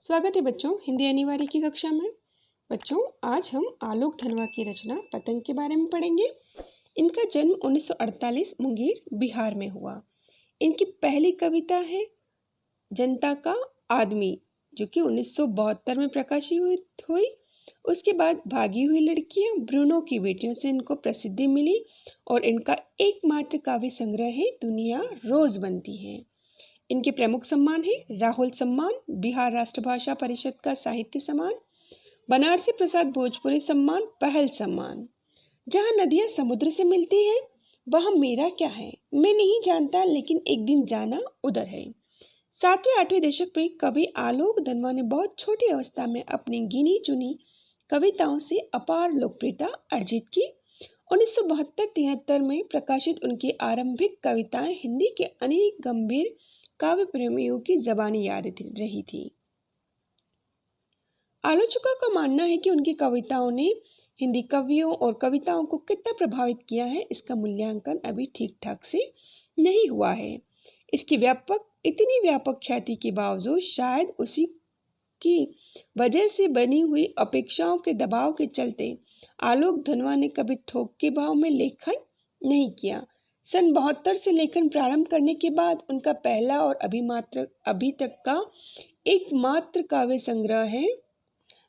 स्वागत है बच्चों हिंदी अनिवार्य की कक्षा में। बच्चों आज हम आलोक धनवा की रचना पतंग के बारे में पढ़ेंगे। इनका जन्म 1948 मुंगेर बिहार में हुआ। इनकी पहली कविता है जनता का आदमी जो कि 1972 में प्रकाशित हुई। उसके बाद भागी हुई लड़कियां, ब्रूनो की बेटियों से इनको प्रसिद्धि मिली और इनका एकमात्र काव्य संग्रह है दुनिया रोज बनती है। इनके प्रमुख सम्मान हैं राहुल सम्मान, बिहार राष्ट्रभाषा परिषद का साहित्य सम्मान, बनारसी प्रसाद भोजपुरी सम्मान, पहल सम्मान। जहाँ नदियाँ समुद्र से मिलती हैं वहाँ मेरा क्या है, मैं नहीं जानता लेकिन एक दिन जाना उधर है। 7वें-8वें दशक में कवि आलोक धनवा ने बहुत छोटी अवस्था में अपनी गिनी चुनी कविताओं से अपार लोकप्रियता अर्जित की। 1972-73 में प्रकाशित उनकी आरंभिक कविताएं हिंदी के अनेक गंभीर काव्य प्रेमियों की ज़बानी याद रही थी। आलोचकों का मानना है कि उनकी कविताओं ने हिंदी कवियों और कविताओं को कितना प्रभावित किया है, इसका मूल्यांकन अभी ठीक ठाक से नहीं हुआ है। इसकी इतनी व्यापक ख्याति के बावजूद शायद उसी की वजह से बनी हुई अपेक्षाओं के दबाव के चलते आलोक धनवा ने कभी थोक के भाव में लेखन नहीं किया। सन 72 से लेखन प्रारंभ करने के बाद उनका पहला और अभी तक का एकमात्र काव्य संग्रह है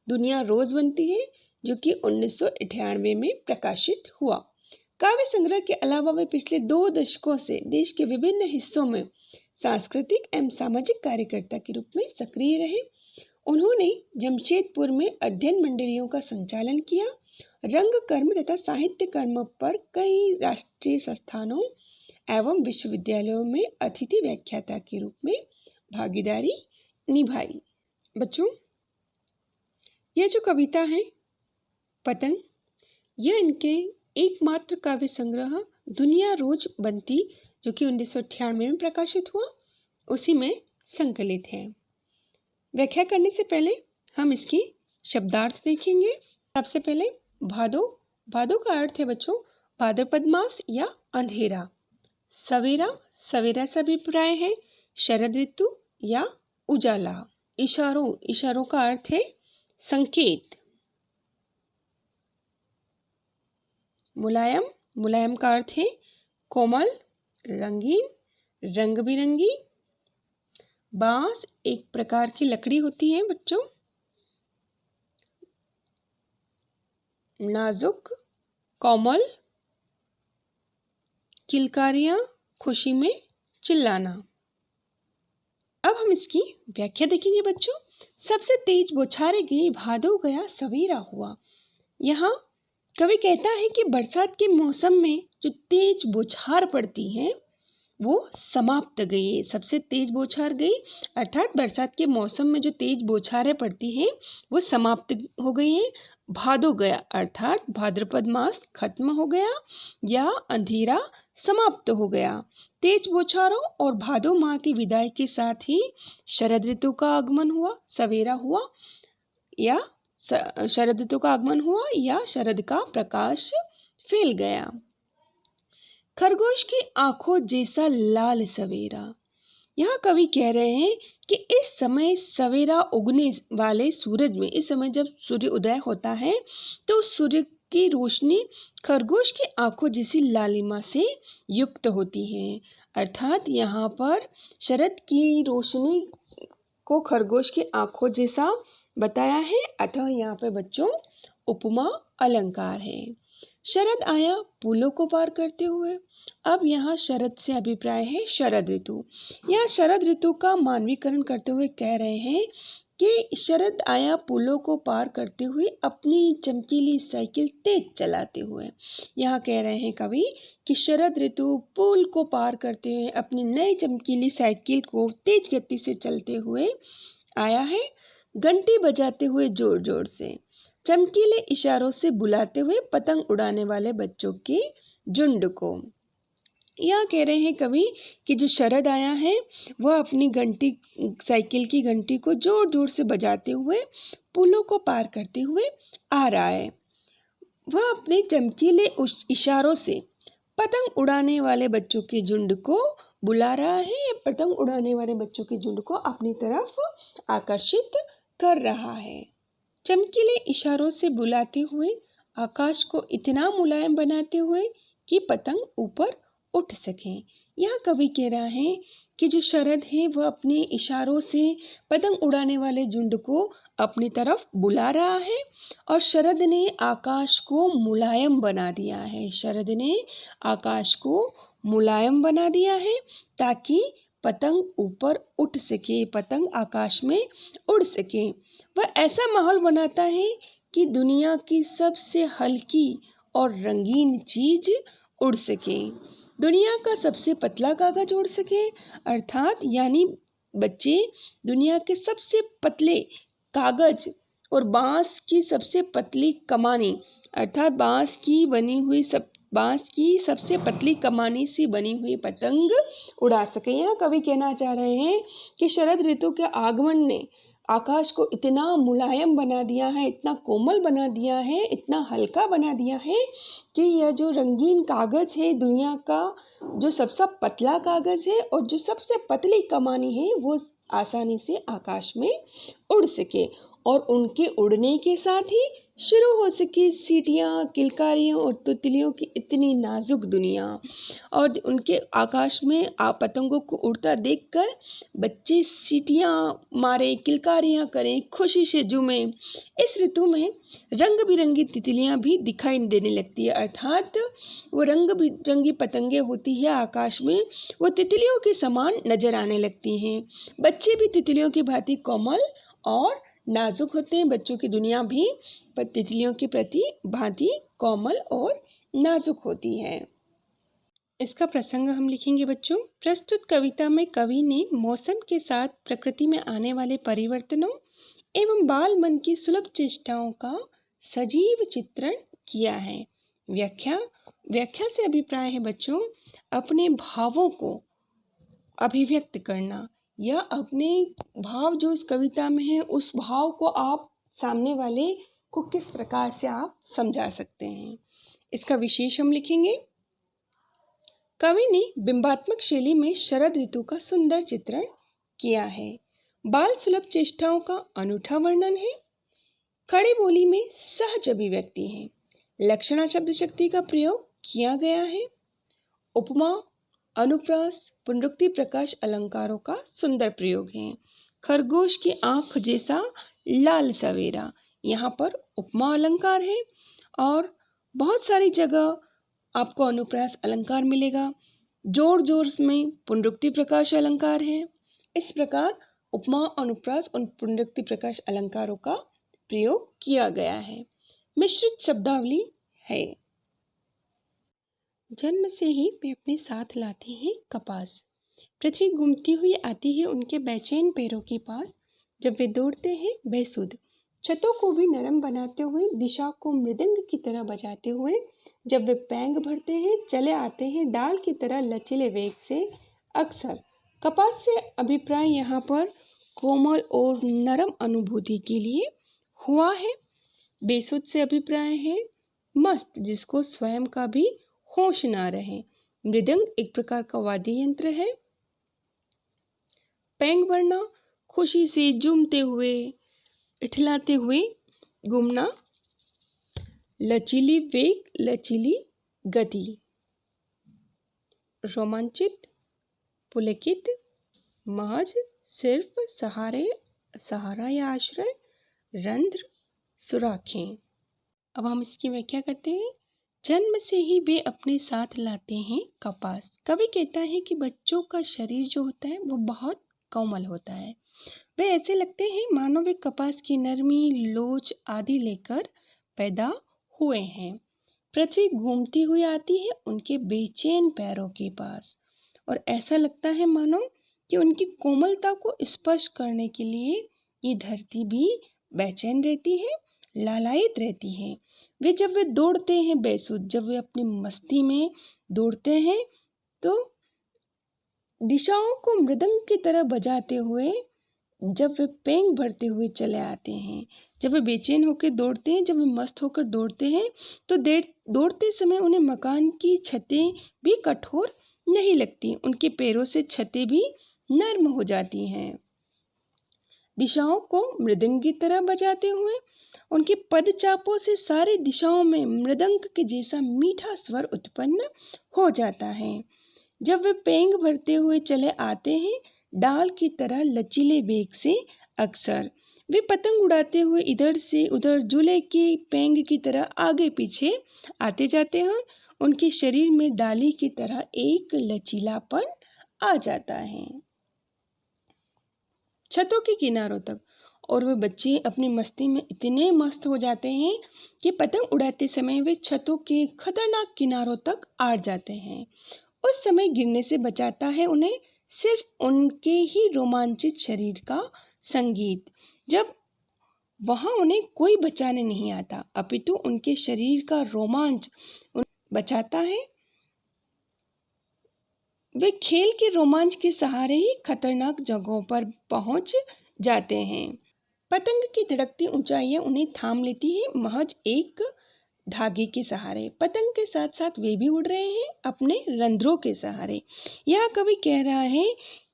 दुनिया रोज बनती है जो कि 1998 में प्रकाशित हुआ। काव्य संग्रह के अलावा वे पिछले 2 दशकों से देश के विभिन्न हिस्सों में सांस्कृतिक एवं सामाजिक कार्यकर्ता के रूप में सक्रिय रहे। उन्होंने जमशेदपुर में अध्ययन मंडलियों का संचालन किया। रंग कर्म तथा साहित्य कर्म पर कई राष्ट्रीय संस्थानों एवं विश्वविद्यालयों में अतिथि व्याख्याता के रूप में भागीदारी निभाई। बच्चों, यह जो कविता है पतंग, यह इनके एकमात्र काव्य संग्रह दुनिया रोज बनती जो कि 1998 में प्रकाशित हुआ, उसी में संकलित है। व्याख्या करने से पहले हम इसकी शब्दार्थ देखेंगे। सबसे पहले भादो। भादो का अर्थ है बच्चों भाद्रपद मास या अंधेरा। सवेरा, सवेरा से अभिप्राय है शरद ऋतु या उजाला। इशारों, इशारों का अर्थ है संकेत। मुलायम, मुलायम का अर्थ है कोमल, रंगीन, रंग बिरंगी। बांस एक प्रकार की लकड़ी होती है बच्चों। नाजुक, कोमल। किलकारियां, खुशी में चिल्लाना। अब हम इसकी व्याख्या देखेंगे बच्चों। सबसे तेज बौछारें गई, भादो गया सवेरा हुआ। यहाँ कवि कहता है कि बरसात के मौसम में जो तेज बौछार पड़ती है वो समाप्त गई। सबसे तेज बौछार गई अर्थात बरसात के मौसम में जो तेज बौछारें पड़ती हैं वो समाप्त हो गई हैं। भादो गया अर्थात भाद्रपद मास खत्म हो गया या अंधेरा समाप्त हो गया। तेज बौछारों और भादो माह की विदाई के साथ ही शरद ऋतु का आगमन हुआ, सवेरा हुआ या शरद ऋतु का आगमन हुआ या शरद का प्रकाश फैल गया। खरगोश की आंखों जैसा लाल सवेरा। यहाँ कवि कह रहे हैं कि इस समय सवेरा उगने वाले सूरज में, इस समय जब सूर्य उदय होता है तो सूर्य की रोशनी खरगोश की आंखों जैसी लालिमा से युक्त होती है। अर्थात यहाँ पर शरद की रोशनी को खरगोश की आंखों जैसा बताया है, अतः यहाँ पे बच्चों उपमा अलंकार है। शरद आया फूलों को पार करते हुए। अब यहाँ शरद से अभिप्राय है शरद ऋतु। यहाँ शरद ऋतु का मानवीकरण करते हुए कह रहे हैं कि शरद आया फूलों को पार करते हुए अपनी चमकीली साइकिल तेज चलाते हुए। यहाँ कह रहे हैं कवि कि शरद ऋतु पुल को पार करते हुए अपनी नई चमकीली साइकिल को तेज गति से चलते हुए आया है, घंटी बजाते हुए जोर जोर से, चमकीले इशारों से बुलाते हुए पतंग उड़ाने वाले बच्चों के झुंड को। यह कह रहे हैं कवि कि जो शरद आया है वह अपनी साइकिल की घंटी को जोर जोर से बजाते हुए पुलों को पार करते हुए आ रहा है। वह अपने चमकीले इशारों से पतंग उड़ाने वाले बच्चों के झुंड को बुला रहा है, पतंग उड़ाने वाले बच्चों के झुंड को अपनी तरफ आकर्षित कर रहा है। चमकीले इशारों से बुलाते हुए, आकाश को इतना मुलायम बनाते हुए कि पतंग ऊपर उठ सके। यहाँ कवि कह रहा है कि जो शरद है वह अपने इशारों से पतंग उड़ाने वाले झुंड को अपनी तरफ बुला रहा है और शरद ने आकाश को मुलायम बना दिया है। शरद ने आकाश को मुलायम बना दिया है ताकि पतंग ऊपर उठ सके, पतंग आकाश में उड़ सके। वह ऐसा माहौल बनाता है कि दुनिया की सबसे हल्की और रंगीन चीज उड़ सके, दुनिया का सबसे पतला कागज उड़ सके, अर्थात यानी बच्चे दुनिया के सबसे पतले कागज और बांस की सबसे पतली कमानी अर्थात बांस की सबसे पतली कमानी से बनी हुई पतंग उड़ा सके। यहाँ कवि कहना चाह रहे हैं कि शरद ऋतु के आगमन ने आकाश को इतना मुलायम बना दिया है, इतना कोमल बना दिया है, इतना हल्का बना दिया है कि यह जो रंगीन कागज है, दुनिया का जो सबसे पतला कागज है और जो सबसे पतली कमानी है, वो आसानी से आकाश में उड़ सके और उनके उड़ने के साथ ही शुरू हो सके सीटियाँ, किलकारियों और तितलियों की इतनी नाजुक दुनिया। और उनके आकाश में पतंगों को उड़ता देखकर बच्चे सीटियाँ मारे, किलकारियाँ करें, खुशी से झूमें। इस ऋतु में रंग बिरंगी तितलियाँ भी दिखाई देने लगती है, अर्थात वो रंग बिरंगी पतंगें होती है आकाश में, वो तितलियों के समान नजर आने लगती हैं। बच्चे भी तितलियों की भांति कोमल और नाजुक होते हैं। बच्चों की दुनिया भी तितलियों के प्रति भांति कोमल और नाजुक होती है। इसका प्रसंग हम लिखेंगे बच्चों। प्रस्तुत कविता में कवि ने मौसम के साथ प्रकृति में आने वाले परिवर्तनों एवं बाल मन की सुलभ चेष्टाओं का सजीव चित्रण किया है। व्याख्या से अभिप्राय है बच्चों अपने भावों को अभिव्यक्त करना या अपने भाव जो इस कविता में है उस भाव को आप सामने वाले को किस प्रकार से आप समझा सकते हैं। इसका विशेष हम लिखेंगे। कवि ने बिंबात्मक शैली में शरद ऋतु का सुंदर चित्रण किया है। बाल सुलभ चेष्टाओं का अनूठा वर्णन है। खड़ी बोली में सहज अभिव्यक्ति है। लक्षणा शब्द शक्ति का प्रयोग किया गया है। उपमा, अनुप्रास, पुनरुक्ति प्रकाश अलंकारों का सुंदर प्रयोग है। खरगोश की आंख जैसा लाल सवेरा, यहाँ पर उपमा अलंकार है और बहुत सारी जगह आपको अनुप्रास अलंकार मिलेगा। जोर जोर में पुनरुक्ति प्रकाश अलंकार है। इस प्रकार उपमा, अनुप्रास और पुनरुक्ति प्रकाश अलंकारों का प्रयोग किया गया है। मिश्रित शब्दावली है। जन्म से ही वे अपने साथ लाते हैं कपास। पृथ्वी घूमती हुई आती है उनके बेचैन पैरों के पास। जब वे दौड़ते हैं बेसुध, छतों को भी नरम बनाते हुए, दिशा को मृदंग की तरह बजाते हुए। जब वे पैंग भरते हैं, चले आते हैं डाल की तरह लचीले वेग से। अक्सर कपास से अभिप्राय यहाँ पर कोमल और नरम अनुभूति के लिए हुआ है। बेसुध से अभिप्राय है मस्त, जिसको स्वयं का भी होश ना रहे। मृदंग एक प्रकार का वाद्य यंत्र है। पैंग भरना, खुशी से झूमते हुए, इठलाते हुए घूमना। लचीली वेग, लचीली गति। रोमांचित, पुलकित, महज, सिर्फ, सहारा या आश्रय, रंध्र, सुराखें। अब हम इसकी व्याख्या करते हैं। जन्म से ही वे अपने साथ लाते हैं कपास। कवि कहता है कि बच्चों का शरीर जो होता है वो बहुत कोमल होता है। वे ऐसे लगते हैं मानो वे कपास की नरमी, लोच आदि लेकर पैदा हुए हैं। पृथ्वी घूमती हुई आती है उनके बेचैन पैरों के पास और ऐसा लगता है मानो कि उनकी कोमलता को स्पर्श करने के लिए ये धरती भी बेचैन रहती है, लालायित रहती है। जब वे दौड़ते हैं बेसुध, जब वे अपनी मस्ती में दौड़ते हैं तो दिशाओं को मृदंग की तरह बजाते हुए, जब वे पैंग भरते हुए चले आते हैं, जब वे बेचैन होकर दौड़ते हैं, जब वे मस्त होकर दौड़ते हैं तो दौड़ते समय उन्हें मकान की छतें भी कठोर नहीं लगती, उनके पैरों से छतें भी नर्म हो जाती हैं। दिशाओं को मृदंग की तरह बजाते हुए। उनके पदचापों से सारी दिशाओं में मृदंग के जैसा मीठा स्वर उत्पन्न हो जाता है। जब वे पेंग भरते हुए चले आते हैं, डाल की तरह लचीले वेग से, अक्सर वे पतंग उड़ाते हुए इधर से उधर जुले के पेंग की तरह आगे पीछे आते जाते हैं। उनके शरीर में डाली की तरह एक लचीलापन आ जाता है। छतों के किनारों तक, और वे बच्चे अपनी मस्ती में इतने मस्त हो जाते हैं कि पतंग उड़ाते समय वे छतों के खतरनाक किनारों तक आ जाते हैं। उस समय गिरने से बचाता है उन्हें सिर्फ उनके ही रोमांचित शरीर का संगीत। जब वहां उन्हें कोई बचाने नहीं आता, अपितु उनके शरीर का रोमांच बचाता है। वे खेल के रोमांच के सहारे ही खतरनाक जगहों पर पहुंच जाते हैं। पतंग की धड़कती ऊंचाइयां उन्हें थाम लेती है महज एक धागे के सहारे। पतंग के साथ साथ वे भी उड़ रहे हैं अपने रंध्रों के सहारे। यह कवि कह रहा है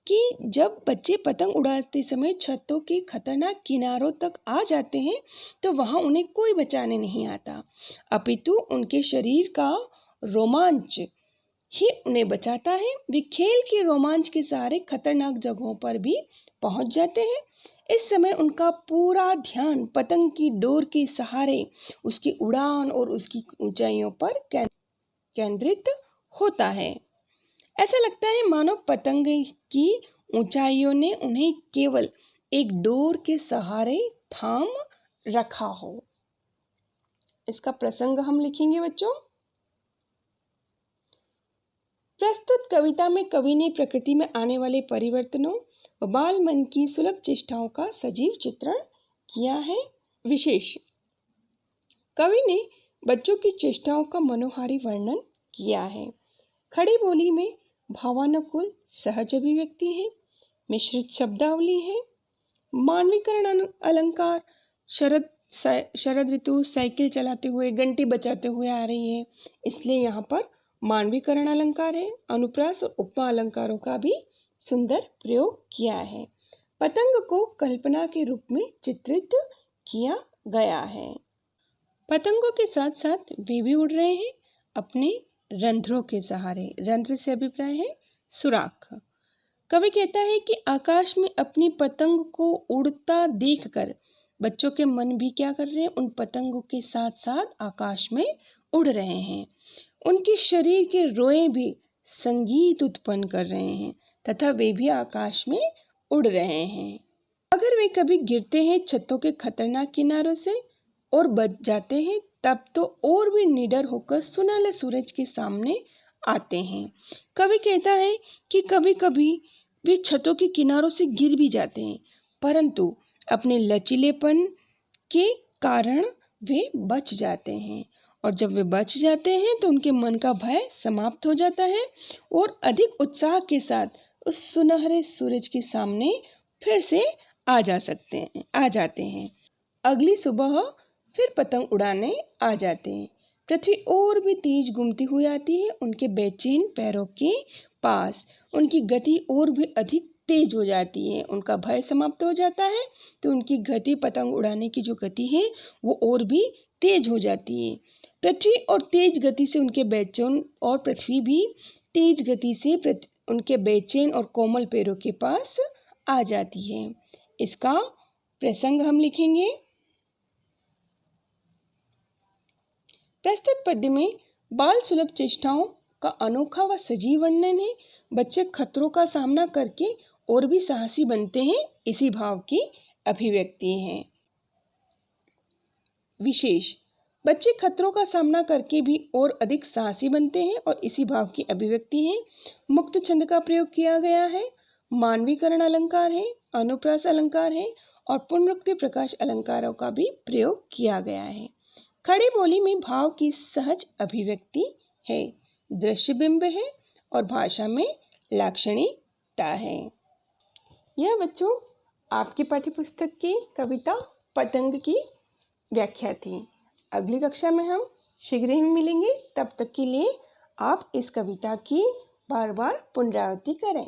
कि जब बच्चे पतंग उड़ाते समय छतों के खतरनाक किनारों तक आ जाते हैं तो वहां उन्हें कोई बचाने नहीं आता, अपितु उनके शरीर का रोमांच ही उन्हें बचाता है। वे खेल के रोमांच के सहारे खतरनाक जगहों पर भी पहुंच जाते हैं। इस समय उनका पूरा ध्यान पतंग की डोर के सहारे उसकी उड़ान और उसकी ऊंचाइयों पर केंद्रित होता है। ऐसा लगता है मानो पतंग की ऊंचाइयों ने उन्हें केवल एक डोर के सहारे थाम रखा हो। इसका प्रसंग हम लिखेंगे बच्चों। प्रस्तुत कविता में कवि ने प्रकृति में आने वाले परिवर्तनों व बाल मन की सुलभ चेष्टाओं का सजीव चित्रण किया है। विशेष, कवि ने बच्चों की चेष्टाओं का मनोहारी वर्णन किया है। खड़ी बोली में भावानुकूल सहज अभिव्यक्ति है, मिश्रित शब्दावली है, मानवीकरण अलंकार, शरद ऋतु साइकिल चलाते हुए घंटी बजाते हुए आ रही है, इसलिए यहाँ पर मानवीकरण अलंकार है। अनुप्रास और उपमा अलंकारों का भी सुंदर प्रयोग किया है। पतंग को कल्पना के रूप में चित्रित किया गया है। पतंगों के साथ साथ वे भी उड़ रहे हैं अपने रंध्रों के सहारे। रंध्र से अभिप्राय है सुराख। कवि कहता है कि आकाश में अपनी पतंग को उड़ता देखकर बच्चों के मन भी क्या कर रहे हैं, उन पतंगों के साथ साथ आकाश में उड़ रहे हैं। उनके शरीर के रोए भी संगीत उत्पन्न कर रहे हैं तथा वे भी आकाश में उड़ रहे हैं। अगर वे कभी गिरते हैं छतों के खतरनाक किनारों से और बच जाते हैं, तब तो और भी निडर होकर सुनहले सूरज के सामने आते हैं। कवि कहता है कि कभी कभी वे छतों के किनारों से गिर भी जाते हैं, परंतु अपने लचीलेपन के कारण वे बच जाते हैं, और जब वे बच जाते हैं तो उनके मन का भय समाप्त हो जाता है और अधिक उत्साह के साथ उस सुनहरे सूरज के सामने फिर से आ जाते हैं। अगली सुबह फिर पतंग उड़ाने आ जाते हैं। पृथ्वी और भी तेज घूमती हुई आती है उनके बेचैन पैरों के पास। उनकी गति और भी अधिक तेज हो जाती है, उनका भय समाप्त हो जाता है तो उनकी गति, पतंग उड़ाने की जो गति है वो और भी तेज हो जाती है। पृथ्वी और तेज गति से उनके बेचैन, और पृथ्वी भी तेज गति से उनके बेचैन और कोमल पैरों के पास आ जाती है। इसका प्रसंग हम लिखेंगे। प्रस्तुत पद्य में बाल सुलभ चेष्टाओं का अनोखा व सजीव वर्णन है। बच्चे खतरों का सामना करके और भी साहसी बनते हैं, इसी भाव की अभिव्यक्ति है। विशेष, बच्चे खतरों का सामना करके भी और अधिक साहसी बनते हैं और इसी भाव की अभिव्यक्ति है। मुक्त छंद का प्रयोग किया गया है। मानवीकरण अलंकार है, अनुप्रास अलंकार है और पुनरुक्ति प्रकाश अलंकारों का भी प्रयोग किया गया है। खड़ी बोली में भाव की सहज अभिव्यक्ति है, दृश्य बिंब है और भाषा में लाक्षणिकता है। यह बच्चों आपकी पाठ्यपुस्तक की कविता पतंग की व्याख्या थी। अगली कक्षा में हम शीघ्र ही मिलेंगे। तब तक के लिए आप इस कविता की बार बार पुनरावृत्ति करें।